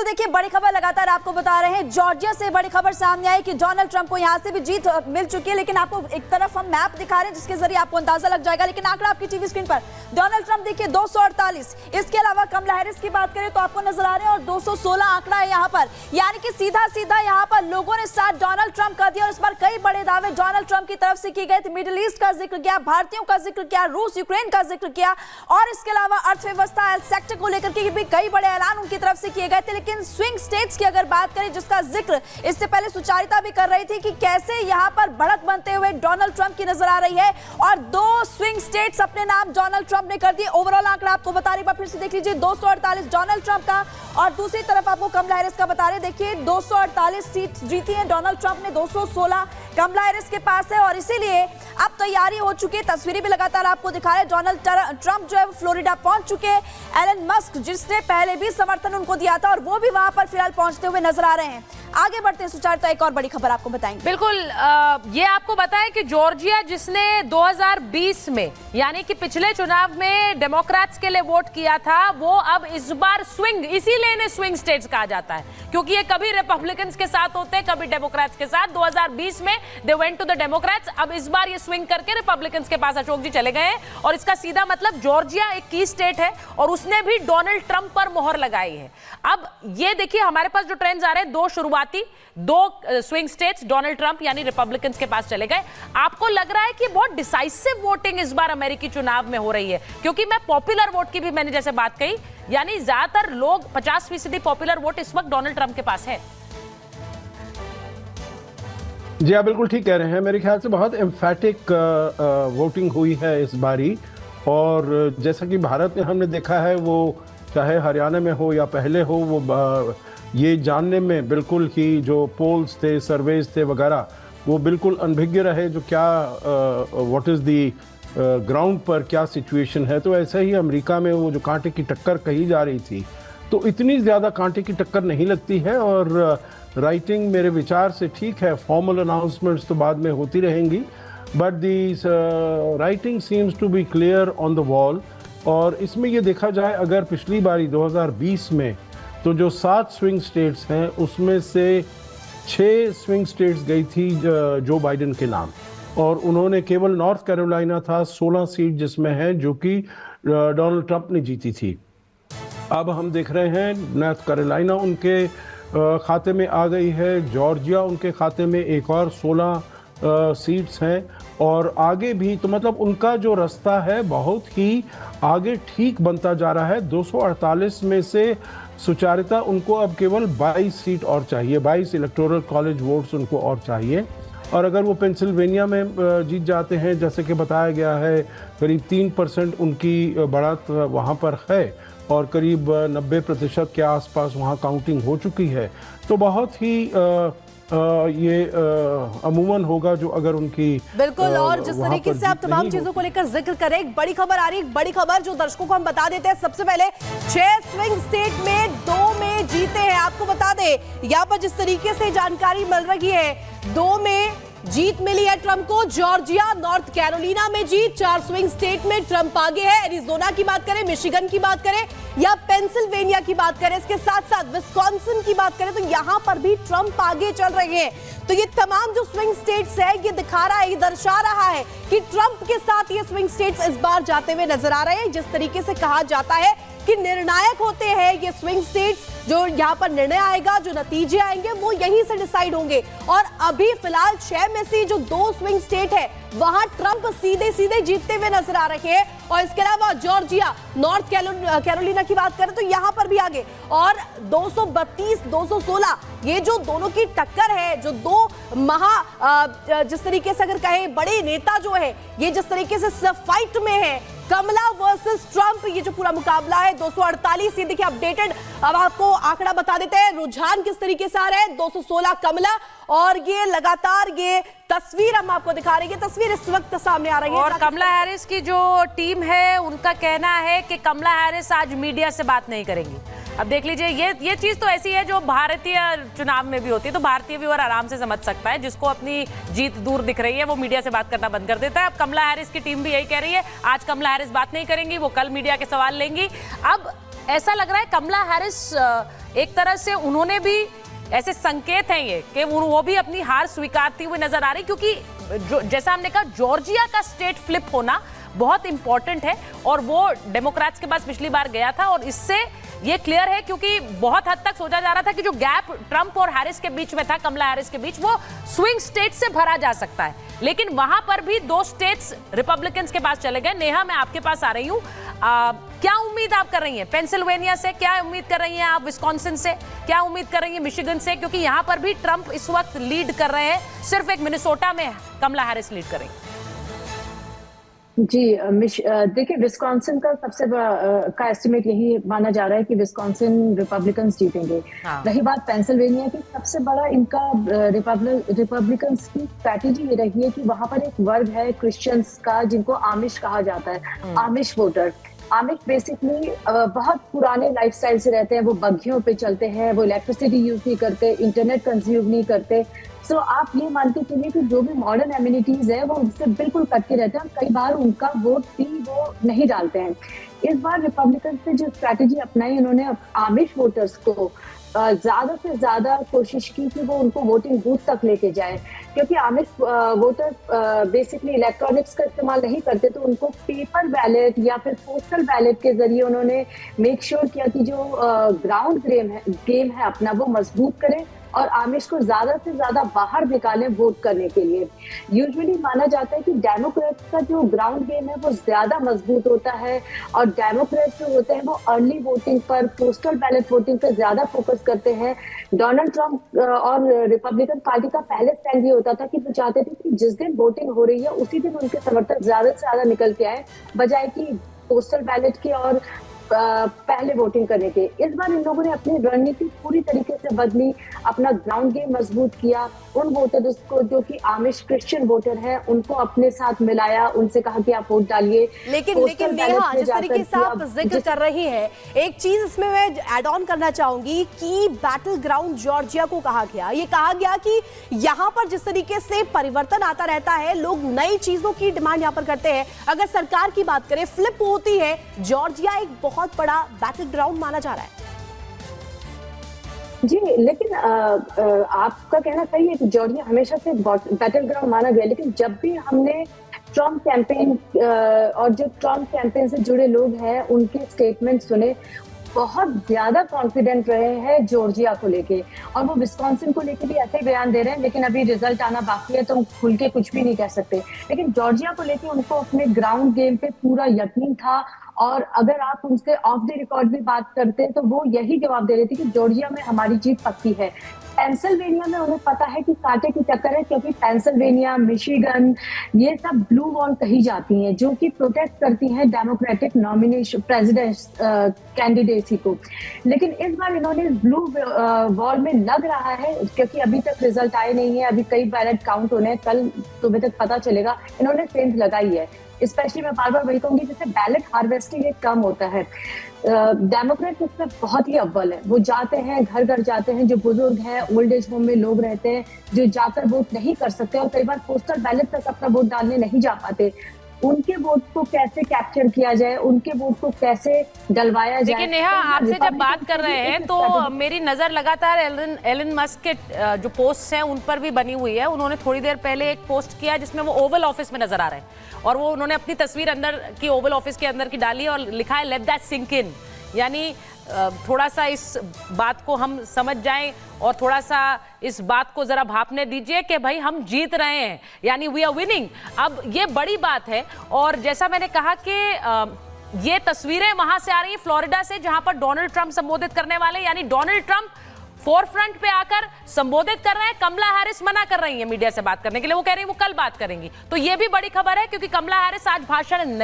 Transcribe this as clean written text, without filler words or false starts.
देखिए बड़ी खबर लगातार आपको बता रहे हैं, जॉर्जिया से बड़ी खबर सामने आई कि डोनाल्ड ट्रंप को यहां से भी जीत मिल चुकी है। लेकिन आपको एक तरफ हम मैप दिखा रहे हैं जिसके जरिए आपको अंदाजा लग जाएगा, लेकिन आंकड़ा आपकी टीवी स्क्रीन पर डोनाल्ड ट्रंप देखिए 248। इसके अलावा कमला हैरिस की बात करें तो आपको नजर आ रहे हैं और 216 आंकड़ा है यहाँ पर, यानी कि सीधा सीधा यहाँ पर लोगों ने साथ डोनाल्ड ट्रंप का दिया। और इस बार कई बड़े दावे डोनाल्ड ट्रंप की तरफ से किए गए थे। मिडिल ईस्ट का जिक्र किया, भारतीयों का जिक्र किया, रूस यूक्रेन का जिक्र किया और इसके अलावा अर्थव्यवस्था हेल्थ सेक्टर को लेकर के भी कई बड़े ऐलान उनकी तरफ से किए गए थे। लेकिन स्विंग स्टेट्स की अगर बात करें, जिसका जिक्र इससे पहले सुचारिता भी कर रही थी कि कैसे यहां पर बढ़त बनते हुए डोनाल्ड ट्रंप की नजर आ रही है और 2 स्विंग स्टेट्स अपने नाम डोनाल्ड ट्रंप ने कर दिए। ओवरऑल आंकड़ा आपको बता रही, फिर से देख लीजिए 248 डोनाल्ड ट्रंप का और दूसरी तरफ आपको कमला हैरिस का बता रहे। देखिए 248 सीट जीती है डोनाल्ड ट्रंप ने, 216 कमला हैरिस के पास है और इसीलिए अब तैयारी हो चुकी है। तस्वीरें भी लगातार आपको दिखा रहे हैं। डोनाल्ड ट्रंप जो है फ्लोरिडा पहुंच चुके हैं। एलन मस्क जिसने पहले भी समर्थन उनको दिया था और वो भी वहां पर फिलहाल पहुंचते हुए नजर आ रहे हैं। आगे बढ़ते हैं सुचारिता, एक और बड़ी खबर आपको बताएंगे। बिल्कुल, ये आपको बताएं कि जॉर्जिया जिसने 2020 में यानी कि पिछले चुनाव में डेमोक्रेट्स के लिए वोट किया था, वो अब इस बार स्विंग, इसीलिए इन्हें स्विंग स्टेट्स कहा जाता है क्योंकि ये कभी रिपब्लिकन्स के साथ होते हैं कभी डेमोक्रेट्स के साथ। 2020 में they went to the Democrats, अब इस बार ये स्विंग करके रिपब्लिकन्स के पास अशोक जी चले गए हैं और इसका सीधा मतलब जॉर्जिया एक की स्टेट है और उसने भी डोनाल्ड ट्रंप पर मोहर लगाई है। अब ये देखिए हमारे पास जो ट्रेंड्स आ रहे हैं, 2 स्विंग स्टेट्स डोनाल्ड ट्रंप यानी रिपब्लिकन्स के पास चले गए। आपको लग रहा है कि बहुत डिसाइसिव वोटिंग इस बार अमेरिकी चुनाव में हो रही है? क्योंकि मैं पॉपुलर वोट की भी मैंने जैसे बात कही, यानी ज्यादातर लोग 50% पॉपुलर वोट इस वक्त डोनाल्ड ट्रंप के पास है। जी आप बिल्कुल ठीक कह रहे हैं। मेरे ख्याल से बहुत एम्फैटिक वोटिंग हुई है इस बारी और जैसा कि भारत में हमने देखा है, वो चाहे हरियाणा में हो या पहले हो, वो ये जानने में बिल्कुल ही जो पोल्स थे, सर्वेज थे वगैरह, वो बिल्कुल अनभिज्ञ रहे जो क्या व्हाट इज़ दी ग्राउंड पर क्या सिचुएशन है। तो ऐसा ही अमेरिका में वो जो कांटे की टक्कर कही जा रही थी, तो इतनी ज़्यादा कांटे की टक्कर नहीं लगती है और राइटिंग मेरे विचार से ठीक है। फॉर्मल अनाउंसमेंट्स तो बाद में होती रहेंगी, but the writing seems to be clear on the wall. और इसमें ये देखा जाए, अगर पिछली बारी 2020 में तो जो 7 स्विंग स्टेट्स हैं उसमें से 6 स्विंग स्टेट्स गई थी जो बाइडेन के नाम और उन्होंने केवल नॉर्थ कैरोलिना था 16 सीट जिसमें है जो कि डोनाल्ड ट्रंप ने जीती थी। अब हम देख रहे हैं नॉर्थ कैरोलिना उनके खाते में आ गई है, जॉर्जिया उनके खाते में एक और 16 सीट्स हैं और आगे भी, तो मतलब उनका जो रास्ता है बहुत ही आगे ठीक बनता जा रहा है। 248 में से सुचारिता उनको अब केवल 22 सीट और चाहिए, 22 इलेक्टोरल कॉलेज वोट्स उनको और चाहिए। और अगर वो पेंसिल्वेनिया में जीत जाते हैं, जैसे कि बताया गया है, करीब 3% उनकी बढ़त वहाँ पर है और करीब 90% के आसपास वहाँ काउंटिंग हो चुकी है। तो बहुत ही ये अमूमन होगा जो अगर उनकी बिल्कुल। और जिस तरीके से आप तमाम चीजों को लेकर जिक्र करें, एक बड़ी खबर आ रही है, एक बड़ी खबर जो दर्शकों को हम बता देते हैं। सबसे पहले 6 स्विंग स्टेट में 2 में जीते हैं। आपको बता दें यहाँ पर जिस तरीके से जानकारी मिल रही है, 2 में जीत मिली है ट्रंप को। जॉर्जिया, नॉर्थ कैरोलिना में जीत, 4 स्विंग स्टेट में ट्रंप आगे है। एरिजोना की बात करें, मिशिगन की बात करें या पेंसिल्वेनिया की बात करें, इसके साथ साथ विस्कॉन्सिन की बात करें तो यहां पर भी ट्रंप आगे चल रहे हैं। तो ये तमाम जो स्विंग स्टेट्स है, ये दिखा रहा है, ये दर्शा रहा है कि ट्रंप के साथ ये स्विंग स्टेट्स इस बार जाते हुए नजर आ रहे हैं। जिस तरीके से कहा जाता है कि निर्णायक होते हैं ये स्विंग स्टेट्स, जो यहाँ पर निर्णय आएगा, जो नतीजे आएंगे वो यहीं से डिसाइड होंगे। और अभी फिलहाल 6 में से जो 2 स्विंग स्टेट है वहां ट्रंप सीधे सीधे जीतते हुए नजर आ रहे हैं। और इसके अलावा जॉर्जिया, नॉर्थ कैरोलिना की बात करें तो यहां पर भी आगे। और 232, 216 ये जो दोनों की टक्कर है, जो 2 जिस तरीके से अगर कहें बड़े नेता जो है, ये जिस तरीके से फाइट में है, कमला वर्सेस ट्रंप, ये जो पूरा मुकाबला है 248। ये देखिए अपडेटेड, अब आपको आंकड़ा बता देते हैं रुझान किस तरीके से आ रहा है। 216 कमला और ये लगातार ये तस्वीर हम आपको दिखा रहे हैं, तस्वीर इस वक्त सामने आ रही है। और कमला हैरिस की जो टीम है उनका कहना है कि कमला हैरिस आज मीडिया से बात नहीं करेंगी। अब देख लीजिए, ये चीज तो ऐसी है जो भारतीय चुनाव में भी होती है, तो भारतीय व्यूअर आराम से समझ सकता है। जिसको अपनी जीत दूर दिख रही है वो मीडिया से बात करना बंद कर देता है। अब कमला हैरिस की टीम भी यही कह रही है, आज कमला हैरिस बात नहीं करेंगी, वो कल मीडिया के सवाल लेंगी। अब ऐसा लग रहा है कमला हैरिस एक तरह से उन्होंने भी ऐसे संकेत हैं ये कि वो भी अपनी हार स्वीकारती हुई नजर आ रही, क्योंकि जैसा हमने कहा जॉर्जिया का स्टेट फ्लिप होना बहुत इंपॉर्टेंट है और वो डेमोक्रेट्स के पास पिछली बार गया था और इससे ये क्लियर है, क्योंकि बहुत हद तक सोचा जा रहा था कि जो गैप ट्रंप और हैरिस के बीच में था, कमला हैरिस के बीच, वो स्विंग स्टेट से भरा जा सकता है, लेकिन वहां पर भी 2 स्टेट्स रिपब्लिकन्स के पास चले गए। नेहा, मैं आपके पास आ रही हूँ, क्या उम्मीद आप कर रही हैं पेंसिल्वेनिया से, क्या उम्मीद कर रही हैं आप विस्कॉन्सिन से, क्या उम्मीद कर रही हैं मिशिगन से, क्योंकि यहां पर भी ट्रंप इस वक्त लीड कर रहे हैं, सिर्फ एक मिनेसोटा में कमला हैरिस लीड कर रही हैं। जी, देखिए विस्कॉन्सिन का सबसे बड़ा का एस्टिमेट यही माना जा रहा है कि विस्कॉन्सिन रिपब्लिकन्स जीतेंगे। रही बात पेंसिल्वेनिया की, सबसे बड़ा इनका रिपब्लिकन्स की स्ट्रैटेजी ये रही है कि वहां पर एक वर्ग है क्रिश्चियंस का जिनको आमिश कहा जाता है, आमिश वोटर। आमिश बेसिकली बहुत पुराने लाइफस्टाइल से रहते हैं, वो बग्घियों पे चलते हैं, वो इलेक्ट्रिसिटी यूज नहीं करते, इंटरनेट कंज्यूम नहीं करते। सो आप ये मान के चलिए कि जो भी मॉडर्न एमिनिटीज है वो उनसे बिल्कुल कट के रहते हैं और कई बार उनका वोट भी वो नहीं डालते हैं। इस बार रिपब्लिकन ने जो स्ट्रैटेजी अपनाई, उन्होंने आमिश वोटर्स को ज्यादा से ज्यादा कोशिश की कि वो उनको वोटिंग बूथ तक लेके जाए, क्योंकि आमिश वोटर बेसिकली इलेक्ट्रॉनिक्स का इस्तेमाल नहीं करते, तो उनको पेपर बैलेट या फिर पोस्टल बैलेट के जरिए उन्होंने मेक श्योर किया कि जो ग्राउंड गेम है अपना वो मजबूत करें और आमिश को ज्यादा से ज्यादा बाहर निकालें वोट करने के लिए। यूजुअली माना जाता है कि डेमोक्रेट्स का जो ग्राउंड गेम है वो ज्यादा मजबूत होता है और डेमोक्रेट्स जो होते हैं वो अर्ली वोटिंग पर, पोस्टल बैलेट वोटिंग पर ज्यादा फोकस करते हैं। डोनाल्ड ट्रंप और रिपब्लिकन पार्टी का पहले स्टैंड ये होता था कि वो चाहते थे कि जिस दिन वोटिंग हो रही है उसी दिन उनके समर्थक ज्यादा से ज्यादा निकल के आए, बजाय कि पोस्टल बैलेट की और पहले वोटिंग करने के। इस बार इन लोगों ने अपनी रणनीति पूरी तरीके से बदली, अपना ग्राउंड गेम मजबूत किया, उन वोटर्स को जो कि आमिश क्रिश्चियन वोटर हैं उनको अपने साथ मिलाया, उनसे कहा कि आप वोट डालिए। लेकिन नेहा, जिस तरीके से आप जिक्र कर रही हैं, एक चीज इसमें मैं ऐड ऑन करना चाहूंगी कि बैटल ग्राउंड जॉर्जिया को कहा गया, ये कहा गया कि यहाँ पर जिस तरीके से परिवर्तन आता रहता है, लोग नई चीजों की डिमांड यहाँ पर करते हैं। अगर सरकार की बात करें, फ्लिप होती है, जॉर्जिया एक बहुत बड़ा बैटल ग्राउंड माना जा रहा है। जी, लेकिन आपका कहना सही है कि जॉर्जिया हमेशा से बैटल ग्राउंड माना गया, लेकिन जब भी हमने ट्रम्प कैंपेन और जो ट्रम्प कैंपेन से जुड़े लोग हैं उनके स्टेटमेंट सुने, बहुत ज्यादा कॉन्फिडेंट रहे हैं जॉर्जिया को लेके, और वो विस्कॉन्सिन को लेके भी ऐसे बयान दे रहे हैं, लेकिन अभी रिजल्ट आना बाकी है तो हम खुल के कुछ भी नहीं कह सकते। लेकिन जॉर्जिया को लेके उनको अपने ग्राउंड गेम पे पूरा यकीन था, और अगर आप उनसे ऑफ द रिकॉर्ड भी बात करते हैं तो वो यही जवाब दे रहे थे कि जॉर्जिया में हमारी जीत पक्की है। पेंसिल्वेनिया में उन्हें पता है कि कांटे की टक्कर है, क्योंकि पेंसिल्वेनिया, मिशिगन, ये सब ब्लू वॉल कही जाती हैं जो कि प्रोटेक्ट करती हैं डेमोक्रेटिक नॉमिनेशन प्रेसिडेंट कैंडिडेसी को। लेकिन इस बार इन्होंने ब्लू वॉल में लग रहा है, क्योंकि अभी तक रिजल्ट आए नहीं है, अभी कई बैलेट काउंट होने हैं, कल सुबह तक पता चलेगा। इन्होंने सेंध लगाई है, स्पेशली मैं बार बार वही कहूंगी, जैसे बैलेट हार्वेस्टिंग एक कम होता है। डेमोक्रेट्स इसमें बहुत ही अव्वल है, वो जाते हैं, घर घर जाते हैं, जो बुजुर्ग हैं, ओल्ड एज होम में लोग रहते हैं जो जाकर वोट नहीं कर सकते और कई बार पोस्टल बैलेट तक अपना वोट डालने नहीं जा पाते, उनके वोट को कैसे कैप्चर किया जाए, उनके वोट को कैसे डलवाया जाए। लेकिन नेहा, आपसे जब बात कर रहे हैं तो मेरी नजर लगातार एलन मस्क के जो पोस्ट हैं उन पर भी बनी हुई है। उन्होंने थोड़ी देर पहले एक पोस्ट किया जिसमें वो ओवल ऑफिस में नजर आ रहे हैं और वो उन्होंने अपनी तस्वीर अंदर की, ओवल ऑफिस के अंदर की डाली और लिखा है लेट दैट सिंक इन, यानी थोड़ा सा इस बात को हम समझ जाएं और थोड़ा सा इस बात को जरा भापने दीजिए कि भाई हम जीत रहे हैं, यानी वी आर विनिंग। अब ये बड़ी बात है और जैसा मैंने कहा कि ये तस्वीरें वहां से आ रही हैं फ्लोरिडा से, जहां पर डोनाल्ड ट्रंप संबोधित करने वाले, यानी डोनाल्ड ट्रंप फोरफ्रंट पे आकर संबोधित कर रहे हैं। कमला हैरिस मना कर रही है मीडिया से बात करने के लिए, वो कह रही है वो कल बात करेंगी। तो ये भी बड़ी खबर है क्योंकि कमला हैरिस आज भाषण नहीं